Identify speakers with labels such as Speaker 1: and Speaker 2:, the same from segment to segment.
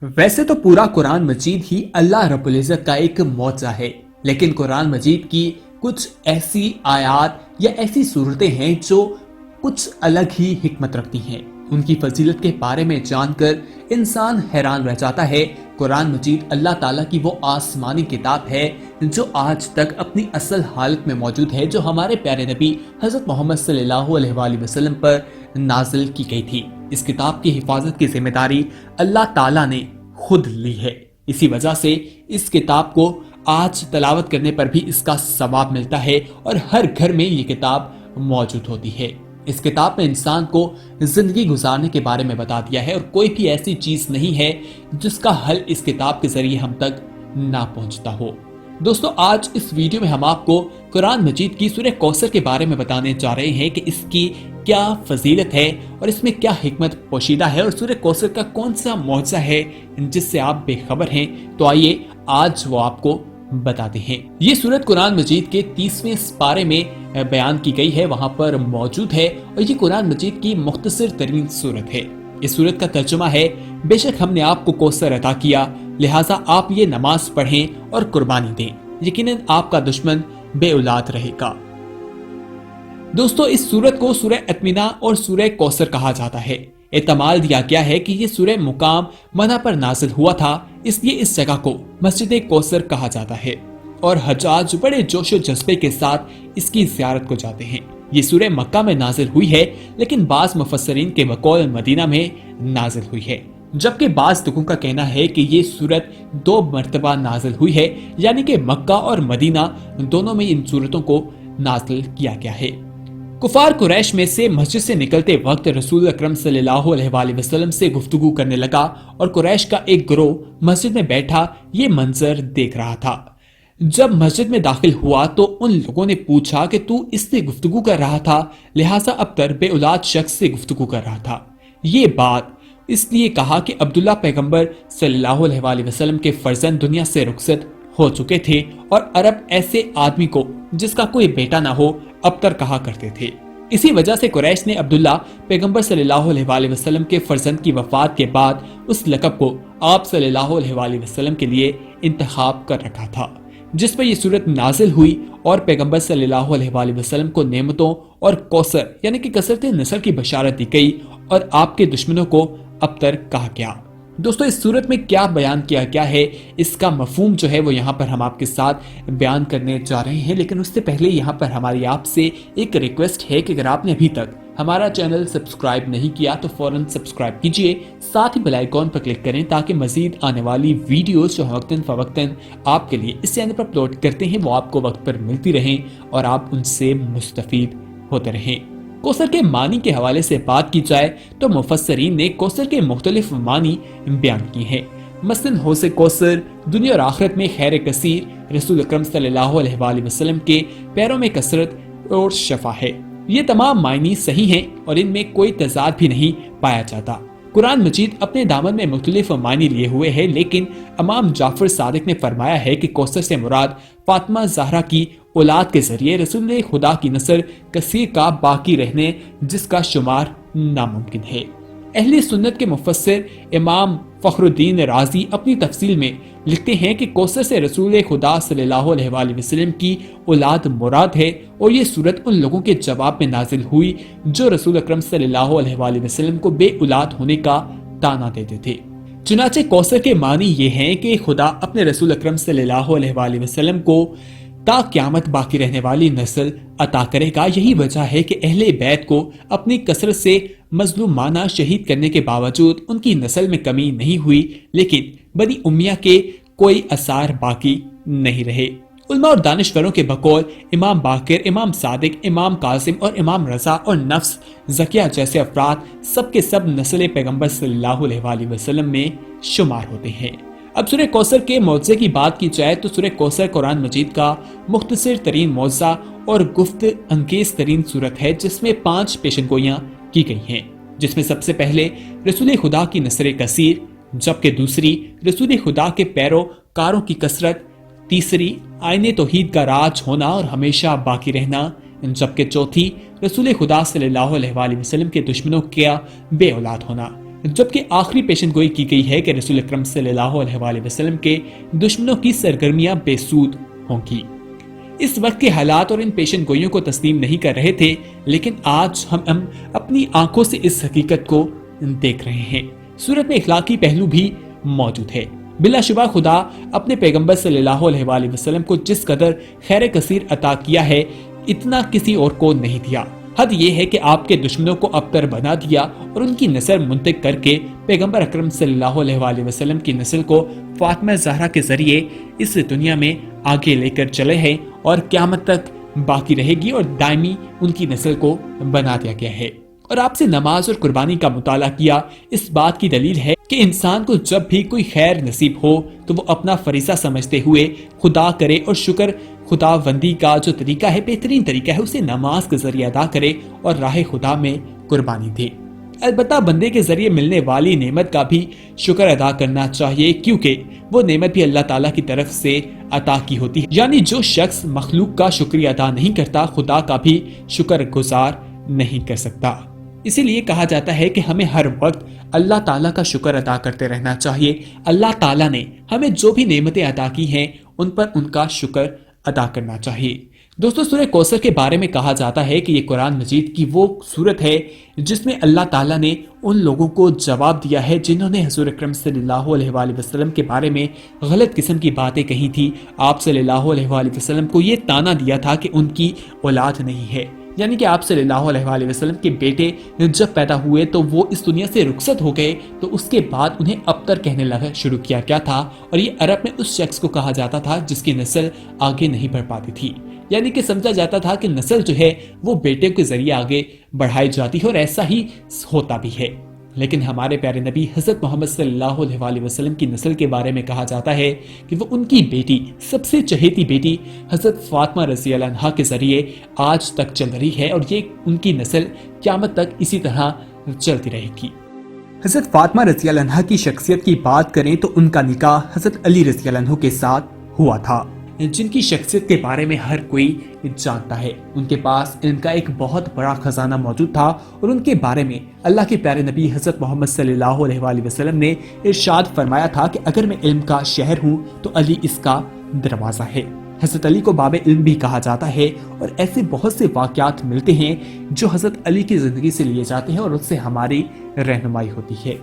Speaker 1: वैसे तो पूरा कुरान मजीद ही अल्लाह रब्बुल इज़्ज़त का एक मौजज़ा है, लेकिन कुरान मजीद की कुछ ऐसी आयात या ऐसी सूरतें हैं जो कुछ अलग ही हिकमत रखती हैं। उनकी फजीलत के बारे में जानकर इंसान हैरान रह जाता है। कुरान मजीद अल्लाह ताला की वो आसमानी किताब है जो आज तक अपनी असल हालत में मौजूद है, जो हमारे प्यारे नबी हजरत मोहम्मद सल्लल्लाहु अलैहि वसल्लम पर नाजिल की गई थी। इस किताब की हिफाजत की जिम्मेदारी अल्लाह ताला ने खुद ली है। इसी वजह से इस किताब को आज तलावत करने पर भी इसका सवाब मिलता है और हर घर में ये किताब मौजूद होती है। इस किताब में इंसान को जिंदगी गुजारने के बारे में बता दिया है और कोई भी ऐसी चीज नहीं है जिसका हल इस किताब के जरिए हम तक ना पहुंचता हो। दोस्तों, आज इस वीडियो में हम आपको कुरान मजीद की सूरह कौसर के बारे में बताने जा रहे हैं कि इसकी क्या फजीलत है और इसमें क्या हिकमत पोशीदा है और सूरह कौसर का कौन सा मौजज़ा है जिससे आप बेखबर हैं। तो आइए आज वो आपको बताते हैं। ये सूरत कुरान मजीद के 30वें पारे में बयान की गई है, वहां पर मौजूद है और ये कुरान मजीद की मुख्तसर तरीन सूरत है। इस सूरत का तर्जुमा है, बेशक हमने आपको कौसर अता किया, लिहाजा आप ये नमाज पढ़ें और कुर्बानी दें, यकीनन आपका दुश्मन बे औलाद रहेगा। दोस्तों, इस सूरत को सूरह अत्मिना और सूरह कौसर कहा जाता है। एतमाल दिया गया है कि ये सूरह मुकाम मना पर नाजिल हुआ था, इसलिए इस जगह को मस्जिद कौसर कहा जाता है और हज्जाज बड़े जोशो जज्बे के साथ इसकी ज़ियारत को जाते हैं। ये सूरह मक्का में नाजिल हुई है, लेकिन बाज मुफस्सरीन के बकौल मदीना में नाजिल हुई है, जबकि बाज लोगों का कहना है कि ये सूरत 2 मरतबा नाजिल हुई है, यानी कि मक्का और मदीना दोनों में इन सूरतों को नाजिल किया गया है। कुफार कुरैश में से मस्जिद से निकलते वक्त रसूल अकरम सल्लल्लाहु अलैहि वसल्लम से गुफ्तगू करने लगा और कुरैश का एक गिरोह मस्जिद में बैठा ये मंजर देख रहा था। जब मस्जिद में दाखिल हुआ तो उन लोगों ने पूछा कि तू इससे गुफ्तगू कर रहा था, लिहाजा अबतर बे औलाद शख्स से गुफ्तगू कर रहा था। ये बात इसलिए कहा कि अब्दुल्ला पैगंबर सल्लल्लाहु अलैहि वसल्लम के फर्जंद दुनिया से रुखसत हो चुके थे और अरब ऐसे आदमी को जिसका कोई बेटा ना हो अबतर कहा करते थे। इसी वजह से कुरैश ने अब्दुल्ला पैगंबर सल्लल्लाहु अलैहि वसल्लम के फर्जंद की वफात के बाद उस लक़ब को आप सल्लल्लाहु अलैहि वसल्लम के लिए इंतखाब कर रखा था, जिस पर यह सूरत नाजिल हुई और पैगंबर सल्लल्लाहु अलैहि वसल्लम को नेमतों और कौसर यानी कि कसरत नस्ल की बशारत दी गई और आपके दुश्मनों को अबतर कहा गया। दोस्तों, इस सूरत में क्या बयान किया गया है, इसका मफहूम जो है वो यहाँ पर हम आपके साथ बयान करने जा रहे हैं, लेकिन उससे पहले यहाँ पर हमारी आपसे एक रिक्वेस्ट है कि अगर आपने अभी तक हमारा चैनल सब्सक्राइब नहीं किया तो फौरन सब्सक्राइब कीजिए, साथ ही बेल आइकॉन पर क्लिक करें ताकि मजीद आने वाली वीडियोस जो वक्तन फवक्तन आपके लिए इस चैनल पर अपलोड करते हैं वो आपको वक्त पर मिलती रहें और आप उनसे मुस्तफीद होते रहें। कौसर के मानी के हवाले से बात की जाए तो मुफस्सरीन ने कौसर के मुख्तलिफ मानी बयान किए हैं। मसलन हौज़ कौसर दुनिया और आखिरत में खैर कसीर, रसूल अकरम सल्लल्लाहु अलैहि वसल्लम के पैरों में कसरत और शफा है। ये तमाम मायनी सही हैं और इनमें कोई तजाद भी नहीं पाया जाता। कुरान मजीद अपने दामन में मुख्तलिफ मायनी लिए हुए है, लेकिन इमाम जाफर सादिक ने फरमाया है कि कौसर से मुराद फातिमा ज़हरा की औलाद के जरिए रसूल खुदा की नस्ल कसीर का बाकी रहने जिसका शुमार नामुमकिन है। अहले सुन्नत के मुफस्सिर इमाम फखरुद्दीन राजी अपनी तफसील में लिखते हैं कि कौसर से रसूल खुदा सल्लल्लाहु अलैहि वसल्लम की औलाद मुराद है और ये सूरत उन लोगों के जवाब में नाजिल हुई जो रसूल अकरम सल्लल्लाहु अलैहि वसल्लम को बे औलाद होने का ताना देते थे। चुनाचे कौसर के मानी ये हैं कि खुदा अपने रसूल अकरम सल्लल्लाहु अलैहि वसल्लम को ता क़यामत बाकी रहने वाली नस्ल अता करेगा। यही वजह है कि अहले बैत को अपनी कसरत से मजलूमाना शहीद करने के बावजूद उनकी नस्ल में कमी नहीं हुई, लेकिन बनी उम्मिया के कोई असार बाकी नहीं रहे। उलमा और दानिश्वरों के बकौल इमाम बाकिर, इमाम सादिक, इमाम कासिम और इमाम रजा और नफ्स ज़किया जैसे अफराद सब के सब नस्ल पैगंबर सल्लल्लाहु अलैहि वसल्लम में शुमार होते हैं। अब सूरह कौसर के मौजज़े की बात की जाए तो सूरह कौसर कुरान मजीद का मुख्तसर तरीन मौजज़ा और गुफ्त अंगेज तरीन सूरत है, जिसमें 5 पेशनगोइयाँ की गई हैं, जिसमें सबसे पहले रसूल खुदा की नस्र कसीर, जबकि दूसरी रसूल खुदा के पैरोकारों की कसरत, तीसरी आईने तौहीद का राज होना और हमेशा बाकी रहना, जबकि चौथी रसूल खुदा सल्लल्लाहु अलैहि वसल्लम के दुश्मनों का बे औलाद होना, जबकि आखिरी पेशन गोई की गई है कि रसूल अकरम सल्लल्लाहु अलैहि वसल्लम के दुश्मनों की सरगर्मियां बेसूद होंगी। इस वक्त के हालात और इन पेशन गोइयों को तस्लीम नहीं कर रहे थे, लेकिन आज हम अपनी आंखों से इस हकीकत को देख रहे हैं। सूरत में इखलाकी पहलू भी मौजूद है। बिलाशुबा खुदा अपने पैगंबर सल्लल्लाहु अलैहि वसल्लम को जिस कदर खैर कसीर अता किया है, इतना किसी और को नहीं दिया। हद ये है कि आपके दुश्मनों को अबतर बना दिया और उनकी नस्ल मुंतक करके पैगंबर अकरम सल्लल्लाहु अलैहि वसल्लम की नस्ल को फातिमा ज़हरा के जरिए इस दुनिया में आगे लेकर चले हैं और क़यामत तक बाकी रहेगी और दायमी उनकी नस्ल को बना दिया गया है। और आपसे नमाज और कुर्बानी का मुताला किया इस बात की दलील है कि इंसान को जब भी कोई खैर नसीब हो तो वो अपना फरीसा समझते हुए खुदा करे और शुक्र खुदाबंदी का जो तरीका है, बेहतरीन तरीका है, उसे नमाज के जरिए अदा करे और राह खुदा में कुर्बानी दे। अलबत्ता बंदे के जरिए मिलने वाली नेमत का भी शुक्र अदा करना चाहिए, क्योंकि वो नेमत भी अल्लाह ताला की तरफ से अता की होती है। यानी जो शख्स मखलूक का शुक्रिया अदा नहीं करता, खुदा का भी शुक्र गुजार नहीं कर सकता। इसीलिए कहा जाता है कि हमें हर वक्त अल्लाह ताला का शुक्र अदा करते रहना चाहिए। अल्लाह ताला ने हमें जो भी नेमतें अदा की हैं, उन पर उनका शुक्र अदा करना चाहिए। दोस्तों, सूरह कौसर के बारे में कहा जाता है कि ये कुरान मजीद की वो सूरत है जिसमें अल्लाह ताला ने उन लोगों को जवाब दिया है जिन्होंने हुज़ूर अकरम सल्लल्लाहु अलैहि वसल्लम के बारे में गलत किस्म की बातें कही थी। आप सल्लल्लाहु अलैहि वसल्लम को ये ताना दिया था कि उनकी औलाद नहीं है, यानी कि आप सल्लल्लाहु अलैहि वसल्लम के बेटे जब पैदा हुए तो वो इस दुनिया से रुखसत हो गए, तो उसके बाद उन्हें अबतर कहने लगा शुरू किया क्या था। और ये अरब में उस शख्स को कहा जाता था जिसकी नस्ल आगे नहीं बढ़ पाती थी, यानी कि समझा जाता था कि नस्ल जो है वो बेटे के जरिए आगे बढ़ाई जाती है और ऐसा ही होता भी है। लेकिन हमारे प्यारे नबी हज़रत मोहम्मद सल्लल्लाहु अलैहि वसल्लम की नस्ल के बारे में कहा जाता है कि वो उनकी बेटी, सबसे चहेती बेटी हज़रत फातिमा रज़ियल्लाहु अन्हा के जरिए आज तक चल रही है और ये उनकी नस्ल क़यामत तक इसी तरह चलती रहेगी। हज़रत फातिमा रज़ियल्लाहु अन्हा की शख्सियत की बात करें तो उनका निकाह हज़रत अली रज़ियल्लाहु अन्हु के साथ हुआ था, जिनकी शख्सियत के बारे में हर कोई जानता है। उनके पास इल्म का एक बहुत बड़ा खजाना मौजूद था और उनके बारे में अल्लाह के प्यारे नबी हज़रत मोहम्मद सल्लल्लाहु अलैहि वसल्लम ने इरशाद फरमाया था कि अगर मैं इल्म का शहर हूँ तो अली इसका दरवाजा है। हज़रत अली को बाबे इल्म भी कहा जाता है और ऐसे बहुत से वाक़यात मिलते हैं जो हज़रत अली की ज़िंदगी से लिए जाते हैं और उससे हमारी रहनुमाई होती है।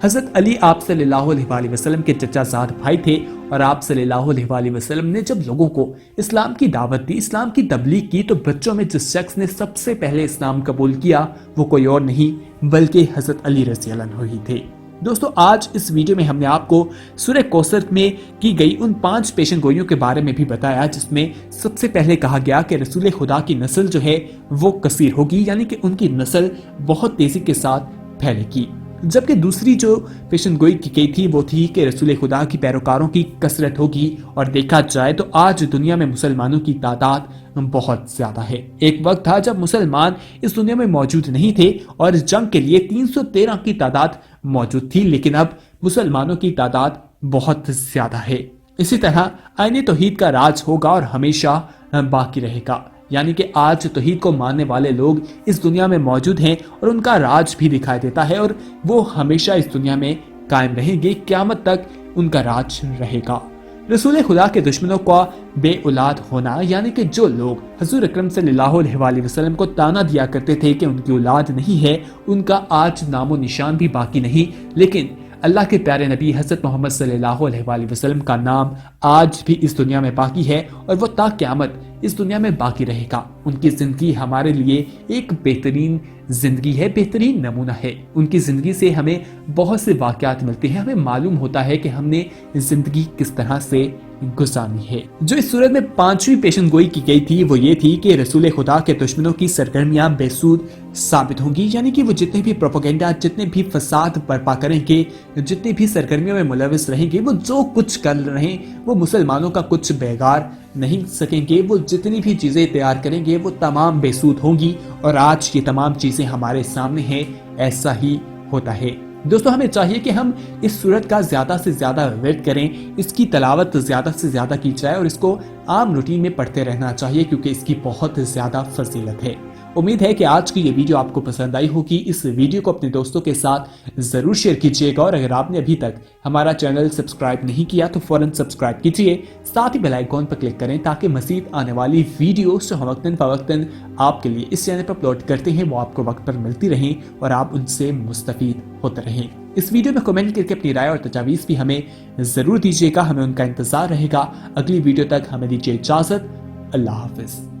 Speaker 1: हज़रत अली आप सल्लल्लाहु अलैहि वसल्लम के चचाजाद भाई थे और आप सल्लल्लाहु अलैहि वसल्लम ने जब लोगों को इस्लाम की दावत दी, इस्लाम की तबलीग की, तो बच्चों में जिस शख्स ने सबसे पहले इस्लाम कबूल किया वो कोई और नहीं बल्कि हज़रत अली रज़ियल्लाहु अन्हु ही थे। दोस्तों, आज इस वीडियो में हमने आपको सूरह कौसर में की गई उन 5 पेशन गोइयों के बारे में भी बताया, जिसमें सबसे पहले कहा गया कि रसूल खुदा की नस्ल जो है वो कसीर होगी, यानी कि उनकी नस्ल बहुत तेजी के साथ फैलेगी। जबकि दूसरी जो पेशन गोई की गई थी वो थी कि रसूल खुदा की पैरोकारों की कसरत होगी। और देखा जाए तो आज दुनिया में मुसलमानों की तादाद बहुत ज्यादा है। एक वक्त था जब मुसलमान इस दुनिया में मौजूद नहीं थे और जंग के लिए 313 की तादाद मौजूद थी, लेकिन अब मुसलमानों की तादाद बहुत ज्यादा है। इसी तरह आईने तौहीद का राज होगा और हमेशा बाकी रहेगा, यानी कि आज तौहीद को मानने वाले लोग इस दुनिया में मौजूद हैं और उनका राज भी दिखाई देता है और वो हमेशा इस दुनिया में कायम रहेंगे, क़यामत तक उनका राज रहेगा। रसूल खुदा के दुश्मनों का बे औलाद होना, यानी कि जो लोग हुज़ूर अकरम सल्लल्लाहु अलैहि वसल्लम को ताना दिया करते थे कि उनकी औलाद नहीं है, उनका आज नामो निशान भी बाकी नहीं। लेकिन अल्लाह के प्यारे नबी हज़रत मोहम्मद सल्लल्लाहु अलैहि वसल्लम का नाम आज भी इस दुनिया में बाकी है और वो ता क़यामत इस दुनिया में बाकी रहेगा। उनकी जिंदगी हमारे लिए एक बेहतरीन जिंदगी है, बेहतरीन नमूना है। उनकी जिंदगी से हमें बहुत से वाक़यात मिलते हैं, हमें मालूम होता है कि हमने जिंदगी किस तरह से गुजारनी है। जो इस सूरत में 5वीं पेशन गोई की गई थी वो ये थी कि रसूल खुदा के दुश्मनों की सरगर्मियां बेसूद साबित होंगी, यानी कि वो जितने भी प्रोपेगेंडा, जितने भी फसाद बर्पा करेंगे, जितनी भी सरगर्मियों में मुलविस रहेंगे, वो जो कुछ कर रहे हैं वो मुसलमानों का कुछ बेगार नहीं सकेंगे। वो जितनी भी चीजें तैयार करेंगे वो तमाम बेसूद होंगी और आज ये तमाम चीजें हमारे सामने हैं, ऐसा ही होता है। दोस्तों, हमें चाहिए कि हम इस सूरत का ज्यादा से ज्यादा विर्द करें, इसकी तलावत ज्यादा से ज्यादा की जाए और इसको आम रूटीन में पढ़ते रहना चाहिए, क्योंकि इसकी बहुत ज्यादा फजीलत है। उम्मीद है कि आज की ये वीडियो आपको पसंद आई होगी। इस वीडियो को अपने दोस्तों के साथ जरूर शेयर कीजिएगा और अगर आपने अभी तक हमारा चैनल सब्सक्राइब नहीं किया तो फौरन सब्सक्राइब कीजिए, साथ ही बेल आइकॉन पर क्लिक करें ताकि मज़ीद आने वाली वीडियोस जो हम वक्तन फवक्तन आपके लिए इस चैनल पर अपलोड करते हैं वो आपको वक्त पर मिलती रहें और आप उनसे मुस्तफीद होते रहें। इस वीडियो में कमेंट करके अपनी राय और तजावीज़ भी हमें ज़रूर दीजिएगा, हमें उनका इंतज़ार रहेगा। अगली वीडियो तक हमें दीजिए इजाज़त। अल्लाह हाफिज़।